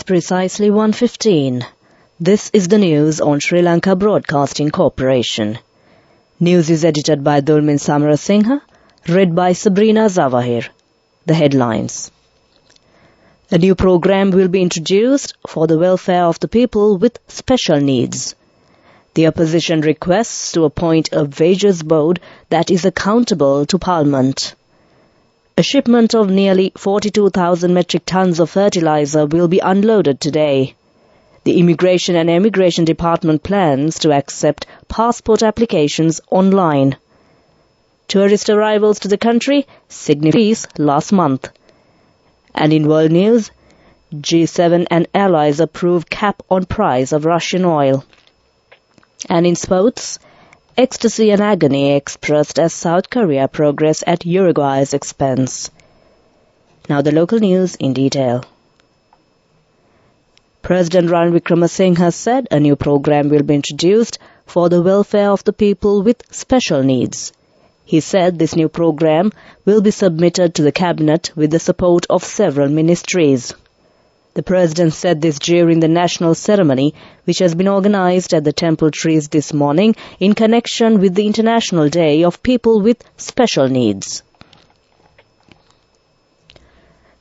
It's precisely 1:15. This is the news on Sri Lanka Broadcasting Corporation. News is edited by Dulmin Samarasinghe, read by Sabrina Zawahir. The headlines. A new program will be introduced for the welfare of the people with special needs. The opposition requests to appoint a wages board that is accountable to Parliament. A shipment of nearly 42,000 metric tons of fertilizer will be unloaded today. The Immigration and Emigration Department plans to accept passport applications online. Tourist arrivals to the country significantly last month. And in world news, G7 and allies approve cap on price of Russian oil. And in sports, ecstasy and agony expressed as South Korea progress at Uruguay's expense. Now the local news in detail. President Ranil Wickremesinghe has said a new program will be introduced for the welfare of the people with special needs. He said this new program will be submitted to the cabinet with the support of several ministries. The President said this during the national ceremony, which has been organized at the Temple Trees this morning in connection with the International Day of People with Special Needs.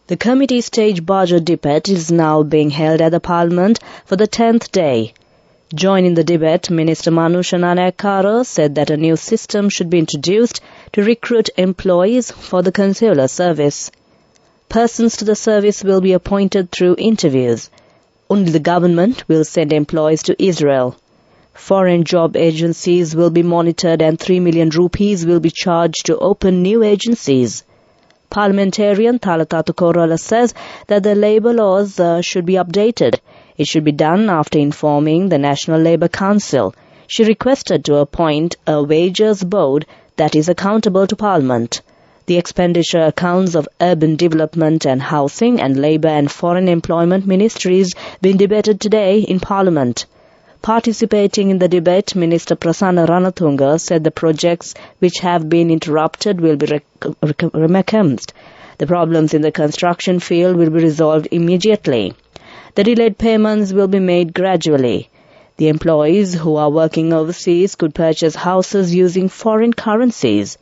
The committee stage budget debate is now being held at the Parliament for the 10th day. Joining the debate, Minister Manusha Nanayakkara said that a new system should be introduced to recruit employees for the consular service. Persons to the service will be appointed through interviews. Only the government will send employees to Israel. Foreign job agencies will be monitored and 3 million rupees will be charged to open new agencies. Parliamentarian Thalathathu Korala says that the labour laws should be updated. It should be done after informing the National Labour Council. She requested to appoint a wages board that is accountable to Parliament. The expenditure accounts of urban development and housing and labour and foreign employment ministries being debated today in Parliament. Participating in the debate, Minister Prasanna Ranatunga said the projects which have been interrupted will be recommenced. The problems in the construction field will be resolved immediately. The delayed payments will be made gradually. The employees who are working overseas could purchase houses using foreign currencies.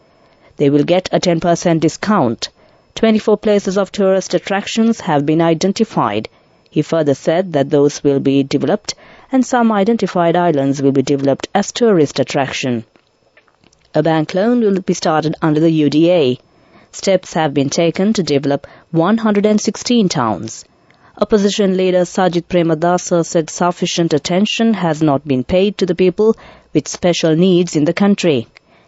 They will get a 10% discount. 24 places of tourist attractions have been identified. He further said that those will be developed and some identified islands will be developed as tourist attraction. A bank loan will be started under the UDA. Steps have been taken to develop 116 towns. Opposition leader Sajith Premadasa said sufficient attention has not been paid to the people with special needs in the country.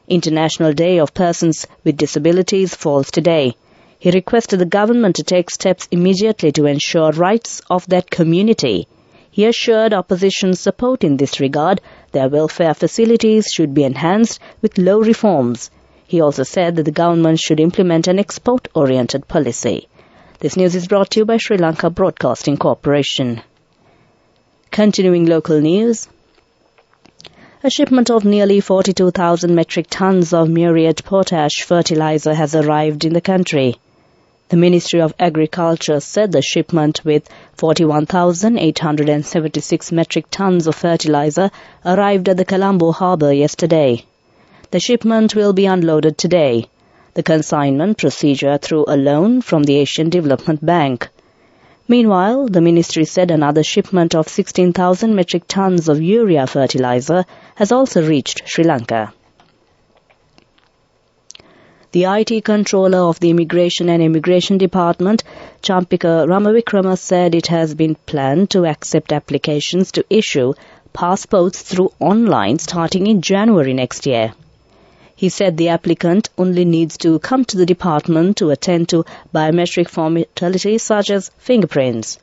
International Day of Persons with Disabilities falls today. He requested the government to take steps immediately to ensure rights of that community. He assured opposition support in this regard. Their welfare facilities should be enhanced with law reforms. He also said that the government should implement an export-oriented policy. This news is brought to you by Sri Lanka Broadcasting Corporation. Continuing local news. A shipment of nearly 42,000 metric tons of muriate potash fertilizer has arrived in the country. The Ministry of Agriculture said the shipment with 41,876 metric tons of fertilizer arrived at the Colombo harbour yesterday. The shipment will be unloaded today. The consignment procedure through a loan from the Asian Development Bank. Meanwhile, the ministry said another shipment of 16,000 metric tons of urea fertilizer has also reached Sri Lanka. The IT controller of the Immigration and Emigration Department, Champika Ramavikrama, said it has been planned to accept applications to issue passports through online starting in January next year. He said the applicant only needs to come to the department to attend to biometric formalities such as fingerprints.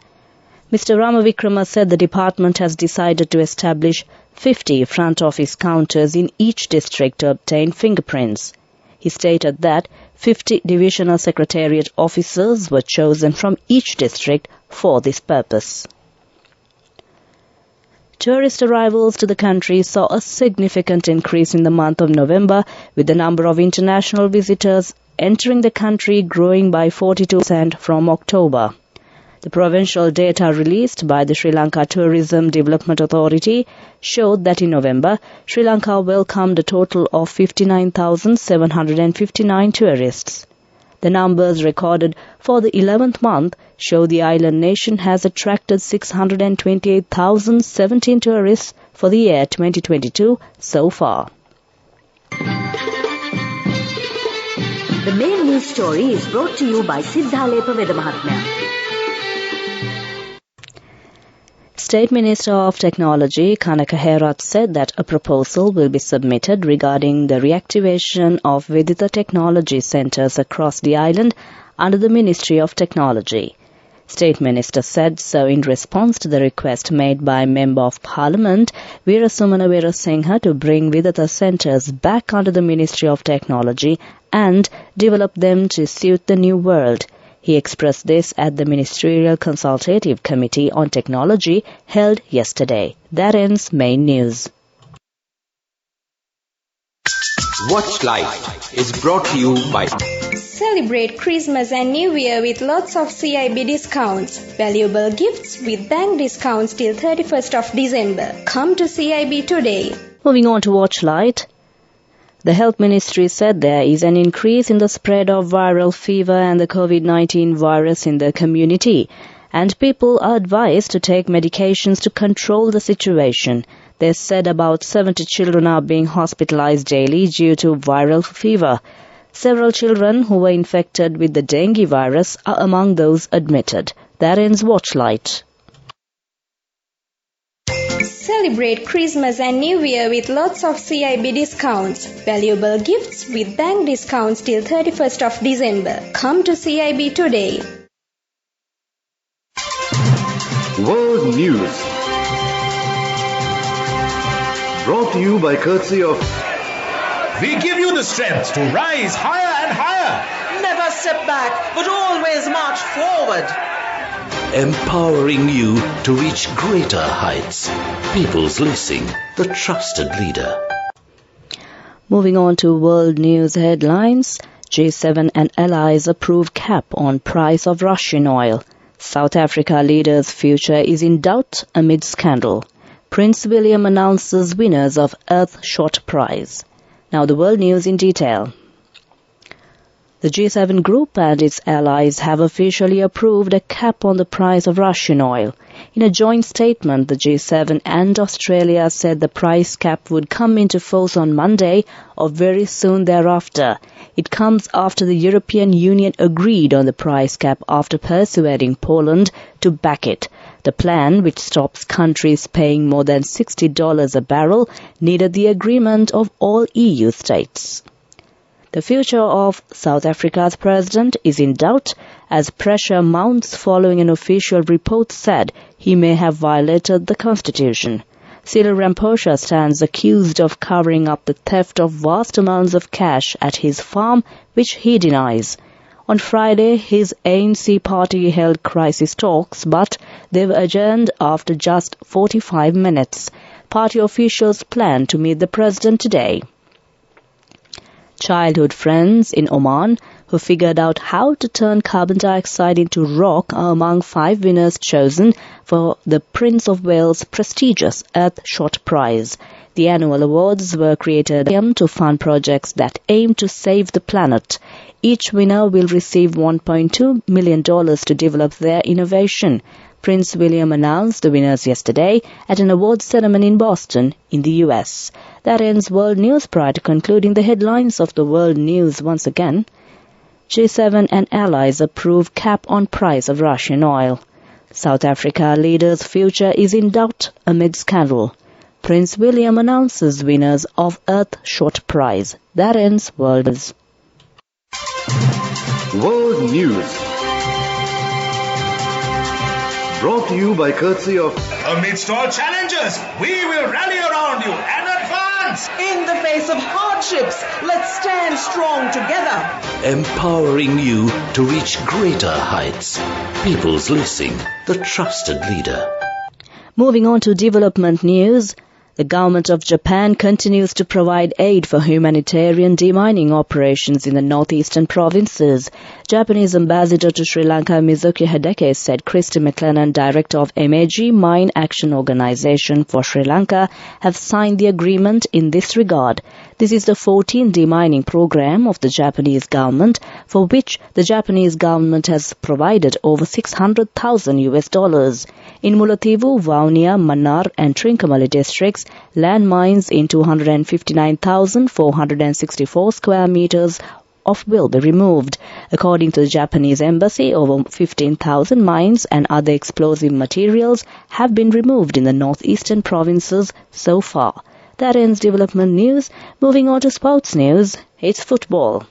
Mr. Ramavikrama said the department has decided to establish 50 front office counters in each district to obtain fingerprints. He stated that 50 divisional secretariat officers were chosen from each district for this purpose. Tourist arrivals to the country saw a significant increase in the month of November, with the number of international visitors entering the country growing by 42% from October. The provincial data released by the Sri Lanka Tourism Development Authority showed that in November, Sri Lanka welcomed a total of 59,759 tourists. The numbers recorded for the 11th month show the island nation has attracted 628,017 tourists for the year 2022 so far. The main news story is brought to you by Siddhalepa Vedamahatmya. State Minister of Technology Kanaka Herath said that a proposal will be submitted regarding the reactivation of Viditha technology centres across the island under the Ministry of Technology. State Minister said so in response to the request made by Member of Parliament Veerasumana Weerasinghe to bring Viditha centres back under the Ministry of Technology and develop them to suit the new world. He expressed this at the Ministerial Consultative Committee on Technology held yesterday. That ends main news. Watchlight is brought to you by... Celebrate Christmas and New Year with lots of CIB discounts. Valuable gifts with bank discounts till 31st of December. Come to CIB today. Moving on to Watchlight. The Health Ministry said there is an increase in the spread of viral fever and the COVID-19 virus in the community, and people are advised to take medications to control the situation. They said about 70 children are being hospitalized daily due to viral fever. Several children who were infected with the dengue virus are among those admitted. That ends Watchlight. Celebrate Christmas and New Year with lots of CIB discounts. Valuable gifts with bank discounts till 31st of December. Come to CIB today. World News. Brought to you by courtesy of... We give you the strength to rise higher and higher. Never step back, but always march forward. Empowering you to reach greater heights. People's Leasing, the trusted leader. Moving on to world news headlines. G7 and allies approve cap on price of Russian oil. South Africa leader's future is in doubt amid scandal. Prince William announces winners of Earthshot Prize. Now the world news in detail. The G7 group and its allies have officially approved a cap on the price of Russian oil. In a joint statement, the G7 and Australia said the price cap would come into force on Monday or very soon thereafter. It comes after the European Union agreed on the price cap after persuading Poland to back it. The plan, which stops countries paying more than $60 a barrel, needed the agreement of all EU states. The future of South Africa's president is in doubt as pressure mounts following an official report said he may have violated the constitution. Cyril Ramaphosa stands accused of covering up the theft of vast amounts of cash at his farm, which he denies. On Friday, his ANC party held crisis talks, but they were adjourned after just 45 minutes. Party officials plan to meet the president today. Childhood friends in Oman who figured out how to turn carbon dioxide into rock are among 5 winners chosen for the Prince of Wales' prestigious Earthshot Prize. The annual awards were created to fund projects that aim to save the planet. Each winner will receive $1.2 million to develop their innovation. Prince William announced the winners yesterday at an awards ceremony in Boston, in the US. That ends world news. Prior to concluding the headlines of the world news once again, G7 and allies approve cap on price of Russian oil. South Africa leader's future is in doubt amid scandal. Prince William announces winners of Earthshot Prize. That ends world news. World News. Brought to you by courtesy of... Amidst all challenges, we will rally around you and advance. In the face of hardships, let's stand strong together. Empowering you to reach greater heights. People's Leasing, the trusted leader. Moving on to development news. The government of Japan continues to provide aid for humanitarian demining operations in the northeastern provinces. Japanese ambassador to Sri Lanka Mizuki Hideki said Christy McLennan, director of MAG Mine Action Organization for Sri Lanka, have signed the agreement in this regard. This is the 14th demining program of the Japanese government, for which the Japanese government has provided over $600,000. In Mullaitivu, Vaunia, Mannar and Trincomalee districts, landmines in 259,464 square meters will be removed. According to the Japanese embassy, over 15,000 mines and other explosive materials have been removed in the northeastern provinces so far. That ends development news. Moving on to sports news, it's football.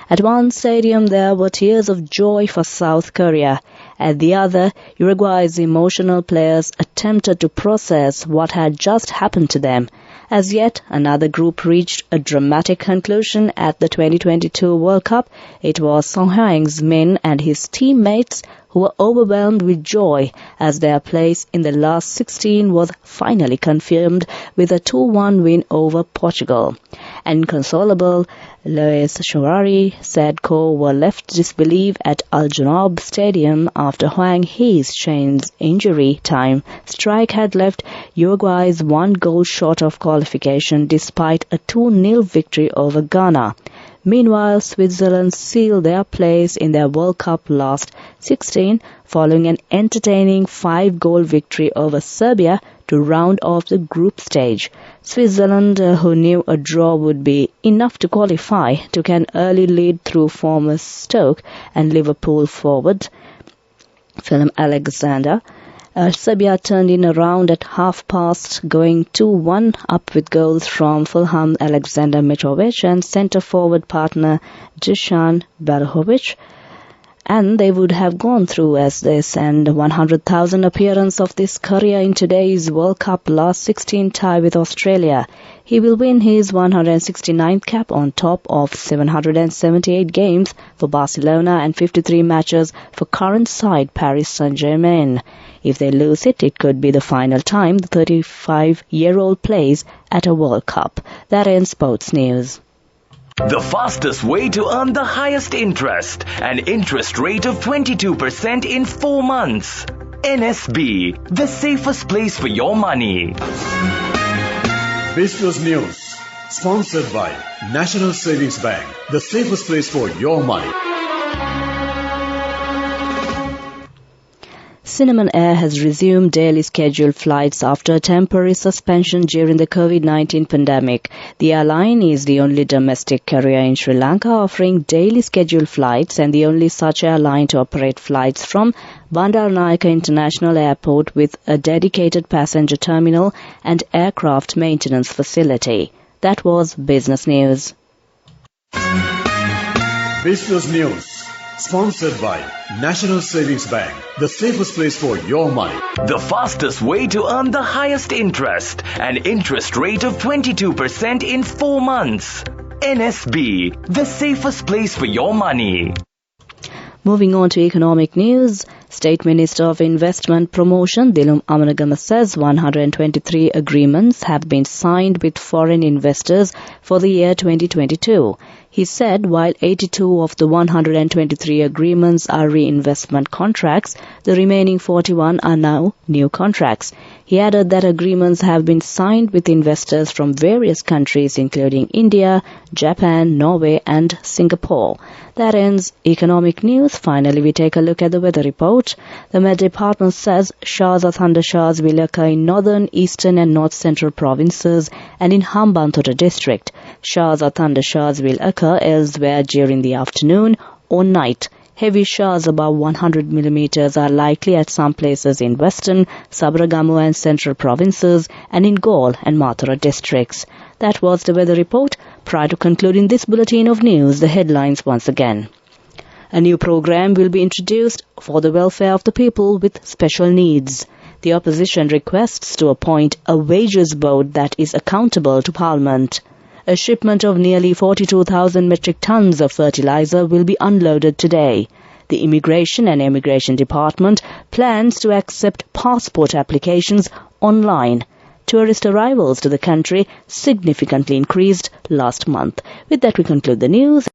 At one stadium, there were tears of joy for South Korea. At the other, Uruguay's emotional players attempted to process what had just happened to them. As yet another group reached a dramatic conclusion at the 2022 World Cup. It was Song Hyo-ing's men and his teammates who were overwhelmed with joy as their place in the last 16 was finally confirmed with a 2-1 win over Portugal. Inconsolable, Luis Suarez said Co were left to disbelief at Al Janoub Stadium after Hwang Hee-chen's injury time strike had left Uruguay's one goal short of qualification despite a 2-0 victory over Ghana. Meanwhile, Switzerland sealed their place in their World Cup last 16 following an entertaining 5-goal victory over Serbia to round off the group stage. Switzerland, who knew a draw would be enough to qualify, took an early lead through former Stoke and Liverpool forward Philip Alexander. Serbia turned in around at half-past, going 2-1 up with goals from Fulham Alexander Mitrovic and centre-forward partner Dusan Berhovic. And they would have gone through as this and 100,000 appearance of this Korea in today's World Cup last 16 tie with Australia. He will win his 169th cap on top of 778 games for Barcelona and 53 matches for current side Paris Saint-Germain. If they lose it, it could be the final time the 35-year-old plays at a World Cup. That ends sports news. The fastest way to earn the highest interest, an interest rate of 22% in 4 months. NSB, the safest place for your money. Business News, sponsored by National Savings Bank, the safest place for your money. Cinnamon Air has resumed daily scheduled flights after a temporary suspension during the COVID-19 pandemic. The airline is the only domestic carrier in Sri Lanka offering daily scheduled flights and the only such airline to operate flights from Bandaranaike International Airport with a dedicated passenger terminal and aircraft maintenance facility. That was Business News. Business News, sponsored by National Savings Bank, the safest place for your money. The fastest way to earn the highest interest, an interest rate of 22% in 4 months. NSB, the safest place for your money. Moving on to economic news, State Minister of Investment Promotion Dilum Amanagama says 123 agreements have been signed with foreign investors for the year 2022. He said while 82 of the 123 agreements are reinvestment contracts, the remaining 41 are now new contracts. He added that agreements have been signed with investors from various countries including India, Japan, Norway and Singapore. That ends economic news. Finally, we take a look at the weather report. The Met Department says showers or thundershowers will occur in northern, eastern and north central provinces and in Hambantota district. Showers or thundershowers will occur elsewhere during the afternoon or night. Heavy showers above 100 millimeters are likely at some places in western, Sabaragamu and central provinces and in Galle and Mathura districts. That was the weather report. Prior to concluding this bulletin of news, the headlines once again. A new program will be introduced for the welfare of the people with special needs. The opposition requests to appoint a wages board that is accountable to Parliament. A shipment of nearly 42,000 metric tons of fertilizer will be unloaded today. The Immigration and Immigration Department plans to accept passport applications online. tourist arrivals to the country significantly increased last month. With that, we conclude the news.